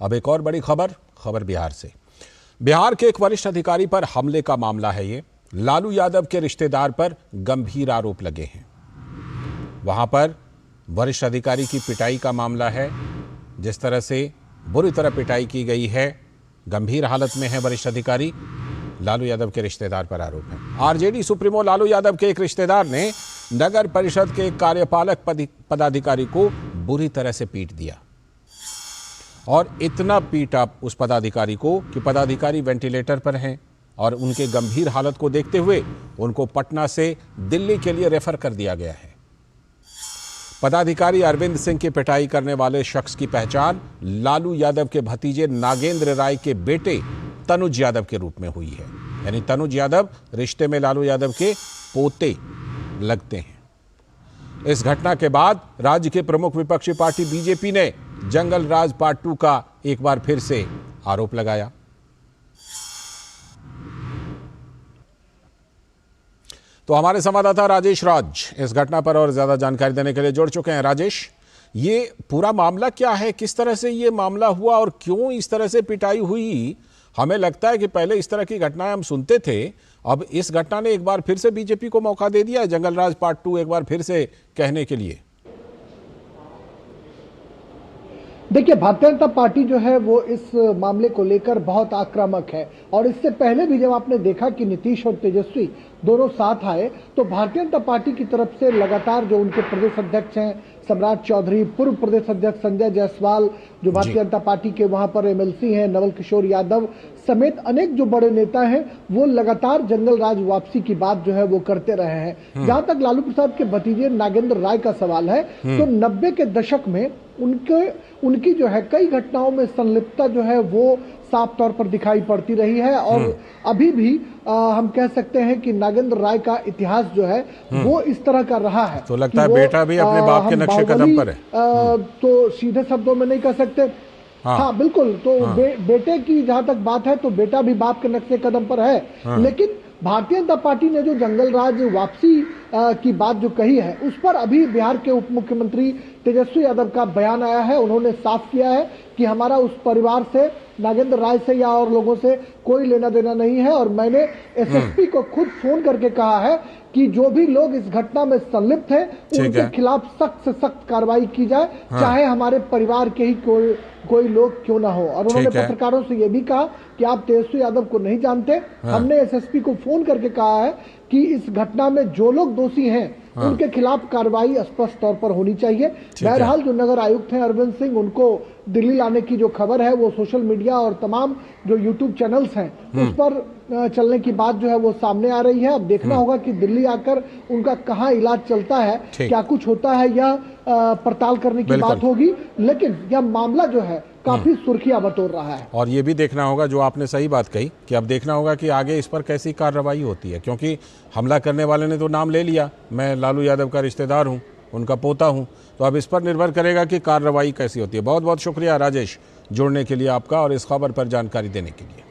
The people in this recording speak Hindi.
अब एक और बड़ी खबर बिहार से। बिहार के एक वरिष्ठ अधिकारी पर हमले का मामला है ये। लालू यादव के रिश्तेदार पर गंभीर आरोप लगे हैं। वहां पर वरिष्ठ अधिकारी की पिटाई का मामला है। जिस तरह से बुरी तरह पिटाई की गई है, गंभीर हालत में है वरिष्ठ अधिकारी। लालू यादव के रिश्तेदार पर आरोप है। आरजेडी सुप्रीमो लालू यादव के एक रिश्तेदार ने नगर परिषद के एक कार्यपालक पदाधिकारी को बुरी तरह से पीट दिया और इतना पीटा उस पदाधिकारी को कि पदाधिकारी वेंटिलेटर पर हैं और उनके गंभीर हालत को देखते हुए उनको पटना से दिल्ली के लिए रेफर कर दिया गया है। पदाधिकारी अरविंद सिंह की पिटाई करने वाले शख्स की पहचान लालू यादव के भतीजे नागेंद्र राय के बेटे तनुज यादव के रूप में हुई है। यानी तनुज यादव रिश्ते में लालू यादव के पोते लगते हैं। इस घटना के बाद राज्य के प्रमुख विपक्षी पार्टी बीजेपी ने जंगल राज पार्ट 2 का एक बार फिर से आरोप लगाया। तो हमारे संवाददाता राजेश राज इस घटना पर और ज्यादा जानकारी देने के लिए जुड़ चुके हैं। राजेश, ये पूरा मामला क्या है, किस तरह से ये मामला हुआ और क्यों इस तरह से पिटाई हुई? हमें लगता है कि पहले इस तरह की घटनाएं हम सुनते थे, अब इस घटना ने एक बार फिर से बीजेपी को मौका दे दिया है जंगल राज पार्ट 2 एक बार फिर से कहने के लिए। देखिए, भारतीय जनता पार्टी जो है वो इस मामले को लेकर बहुत आक्रामक है और इससे पहले भी जब आपने देखा कि नीतीश और तेजस्वी दोनों साथ आए तो भारतीय जनता पार्टी की तरफ से लगातार जो उनके प्रदेश अध्यक्ष हैं सम्राट चौधरी, पूर्व प्रदेश अध्यक्ष संजय जायसवाल, जो भारतीय जनता पार्टी के वहां पर एमएलसी हैं नवल किशोर यादव समेत अनेक जो बड़े नेता हैं, वो लगातार जंगल राज वापसी की बात जो है वो करते रहे हैं। जहां तक लालू प्रसाद के भतीजे नागेंद्र राय का सवाल है तो 90 के दशक में उनकी जो है कई घटनाओं में संलिप्तता जो है वो साफ तौर पर दिखाई पड़ती रही है और अभी भी हम कह सकते हैं कि नागेंद्र राय का इतिहास जो है वो इस तरह का रहा है। तो लगता है बेटा भी अपने बाप के नक्शे कदम पर है। तो सीधे शब्दों में नहीं कह सकते। हाँ बिल्कुल। तो बेटे की जहां तक बात है तो बेटा भी बाप के नक्शे कदम पर है। लेकिन भारतीय जनता पार्टी ने जो जंगल राज वापसी की बात जो कही है उस पर अभी बिहार के उप मुख्यमंत्री तेजस्वी यादव का बयान आया है। उन्होंने साफ किया है कि हमारा उस परिवार से, नागेंद्र राय से या और लोगों से कोई लेना देना नहीं है और मैंने एसएसपी को खुद फोन करके कहा है कि जो भी लोग इस घटना में संलिप्त हैं उनके खिलाफ सख्त से सख्त कार्रवाई की जाए, चाहे हमारे परिवार के ही कोई लोग क्यों ना हो। और उन्होंने पत्रकारों से यह भी कहा कि आप तेजस्वी यादव को नहीं जानते, हमने एसएसपी को फोन करके कहा है कि इस घटना में जो लोग दोषी हैं उनके खिलाफ कार्रवाई स्पष्ट तौर पर होनी चाहिए। बहरहाल जो नगर आयुक्त हैं अरविंद सिंह, उनको दिल्ली लाने की जो खबर है वो सोशल मीडिया और तमाम जो यूट्यूब चैनल्स हैं उस पर चलने की बात जो है वो सामने आ रही है। अब देखना होगा कि दिल्ली आकर उनका कहाँ इलाज चलता है, क्या कुछ होता है, यह पड़ताल करने की बात होगी। लेकिन यह मामला जो है काफी सुर्खियां बटोर रहा है और ये भी देखना होगा, जो आपने सही बात कही, कि अब देखना होगा कि आगे इस पर कैसी कार्रवाई होती है, क्योंकि हमला करने वाले ने तो नाम ले लिया, मैं लालू यादव का रिश्तेदार हूं, उनका पोता हूं। तो अब इस पर निर्भर करेगा कि कार्रवाई कैसी होती है। बहुत बहुत शुक्रिया राजेश जुड़ने के लिए आपका और इस खबर पर जानकारी देने के लिए।